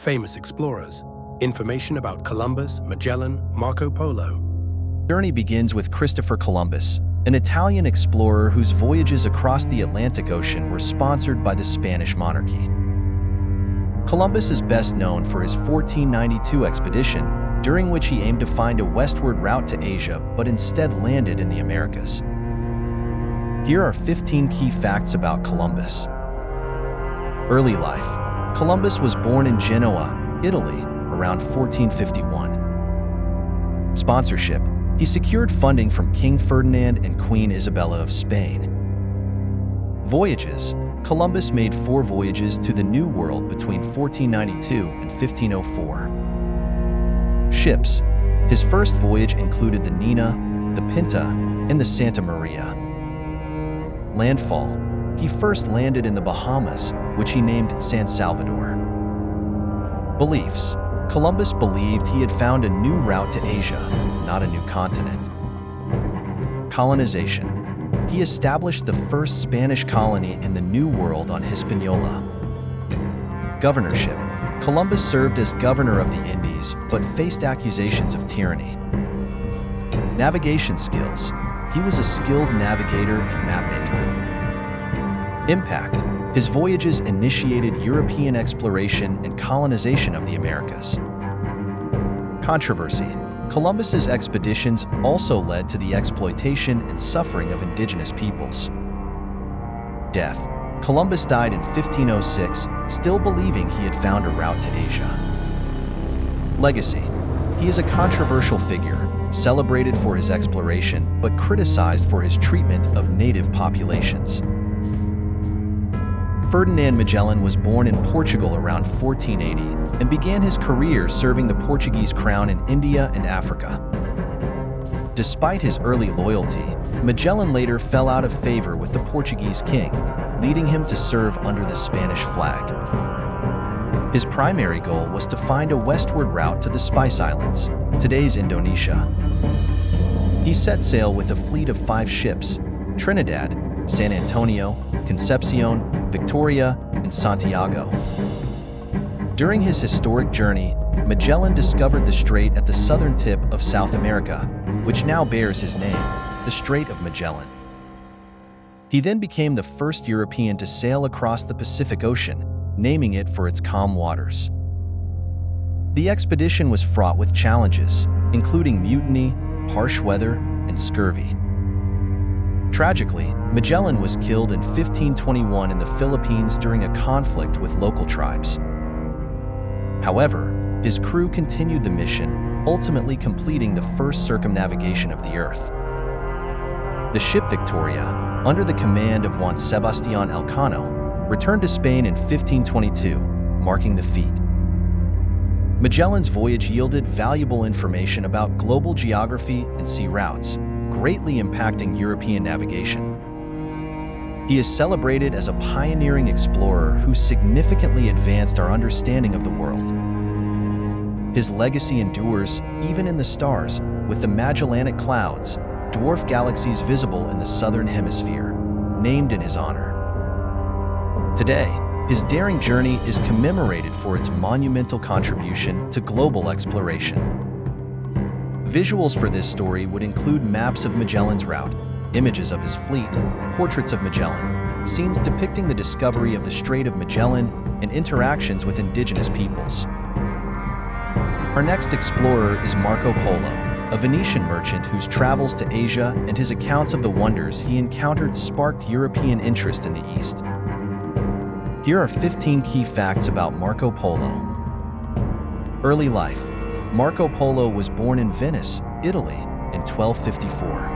famous explorers, information about Columbus, Magellan, Marco Polo. Journey begins with Christopher Columbus, an Italian explorer whose voyages across the Atlantic Ocean were sponsored by the Spanish monarchy. Columbus is best known for his 1492 expedition, during which he aimed to find a westward route to Asia but instead landed in the Americas. Here are 15 key facts about Columbus. Early life. Columbus was born in Genoa, Italy, around 1451. Sponsorship. He secured funding from King Ferdinand and Queen Isabella of Spain. Voyages. Columbus made 4 voyages to the New World between 1492 and 1504. Ships. His first voyage included the Nina, the Pinta, and the Santa Maria. Landfall. He first landed in the Bahamas, which he named San Salvador. Beliefs. Columbus believed he had found a new route to Asia, not a new continent. Colonization. He established the first Spanish colony in the New World on Hispaniola. Governorship. Columbus served as governor of the Indies, but faced accusations of tyranny. Navigation skills. He was a skilled navigator and mapmaker. Impact. His voyages initiated European exploration and colonization of the Americas. Controversy. Columbus's expeditions also led to the exploitation and suffering of indigenous peoples. Death. Columbus died in 1506, still believing he had found a route to Asia. Legacy. He is a controversial figure, celebrated for his exploration, but criticized for his treatment of native populations. Ferdinand Magellan was born in Portugal around 1480 and began his career serving the Portuguese crown in India and Africa. Despite his early loyalty, Magellan later fell out of favor with the Portuguese king, leading him to serve under the Spanish flag. His primary goal was to find a westward route to the Spice Islands, today's Indonesia. He set sail with a fleet of 5 ships: Trinidad, San Antonio, Concepcion, Victoria, and Santiago. During his historic journey, Magellan discovered the strait at the southern tip of South America, which now bears his name, the Strait of Magellan. He then became the first European to sail across the Pacific Ocean, naming it for its calm waters. The expedition was fraught with challenges, including mutiny, harsh weather, and scurvy. Tragically, Magellan was killed in 1521 in the Philippines during a conflict with local tribes. However, his crew continued the mission, ultimately completing the first circumnavigation of the Earth. The ship Victoria, under the command of Juan Sebastián Elcano, returned to Spain in 1522, marking the feat. Magellan's voyage yielded valuable information about global geography and sea routes, greatly impacting European navigation. He is celebrated as a pioneering explorer who significantly advanced our understanding of the world. His legacy endures even in the stars, with the Magellanic Clouds, dwarf galaxies visible in the southern hemisphere, named in his honor. Today, his daring journey is commemorated for its monumental contribution to global exploration. Visuals for this story would include maps of Magellan's route, images of his fleet, portraits of Magellan, scenes depicting the discovery of the Strait of Magellan, and interactions with indigenous peoples. Our next explorer is Marco Polo, a Venetian merchant whose travels to Asia and his accounts of the wonders he encountered sparked European interest in the East. Here are 15 key facts about Marco Polo. Early life. Marco Polo was born in Venice, Italy, in 1254.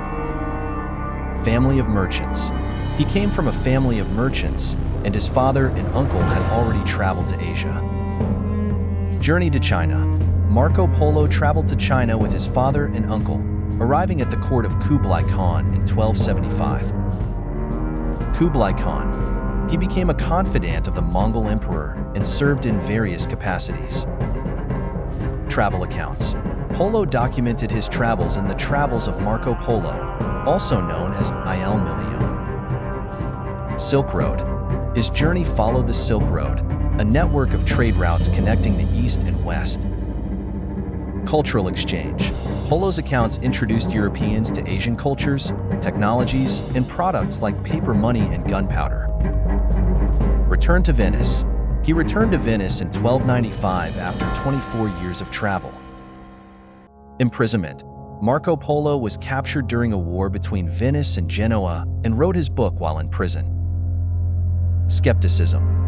Family of merchants. He came from a family of merchants, and his father and uncle had already traveled to Asia. Journey to China. Marco Polo traveled to China with his father and uncle, arriving at the court of Kublai Khan in 1275. Kublai Khan. He became a confidant of the Mongol emperor and served in various capacities. Travel accounts. Polo documented his travels in the Travels of Marco Polo, also known as Il Milione. Silk Road. His journey followed the Silk Road, a network of trade routes connecting the East and West. Cultural exchange. Polo's accounts introduced Europeans to Asian cultures, technologies, and products like paper money and gunpowder. Return to Venice. He returned to Venice in 1295 after 24 years of travel. Imprisonment. Marco Polo was captured during a war between Venice and Genoa and wrote his book while in prison. Skepticism.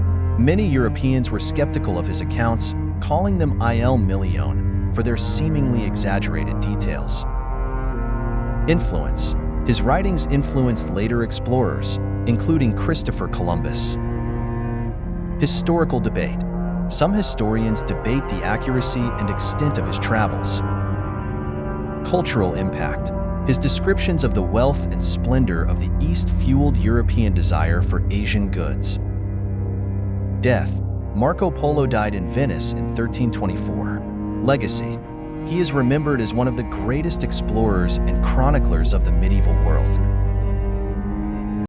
Many Europeans were skeptical of his accounts, calling them il milione for their seemingly exaggerated details. Influence. His writings influenced later explorers, including Christopher Columbus. Historical debate. Some historians debate the accuracy and extent of his travels. Cultural impact. His descriptions of the wealth and splendor of the East fueled European desire for Asian goods. Death. Marco Polo died in Venice in 1324. Legacy. He is remembered as one of the greatest explorers and chroniclers of the medieval world.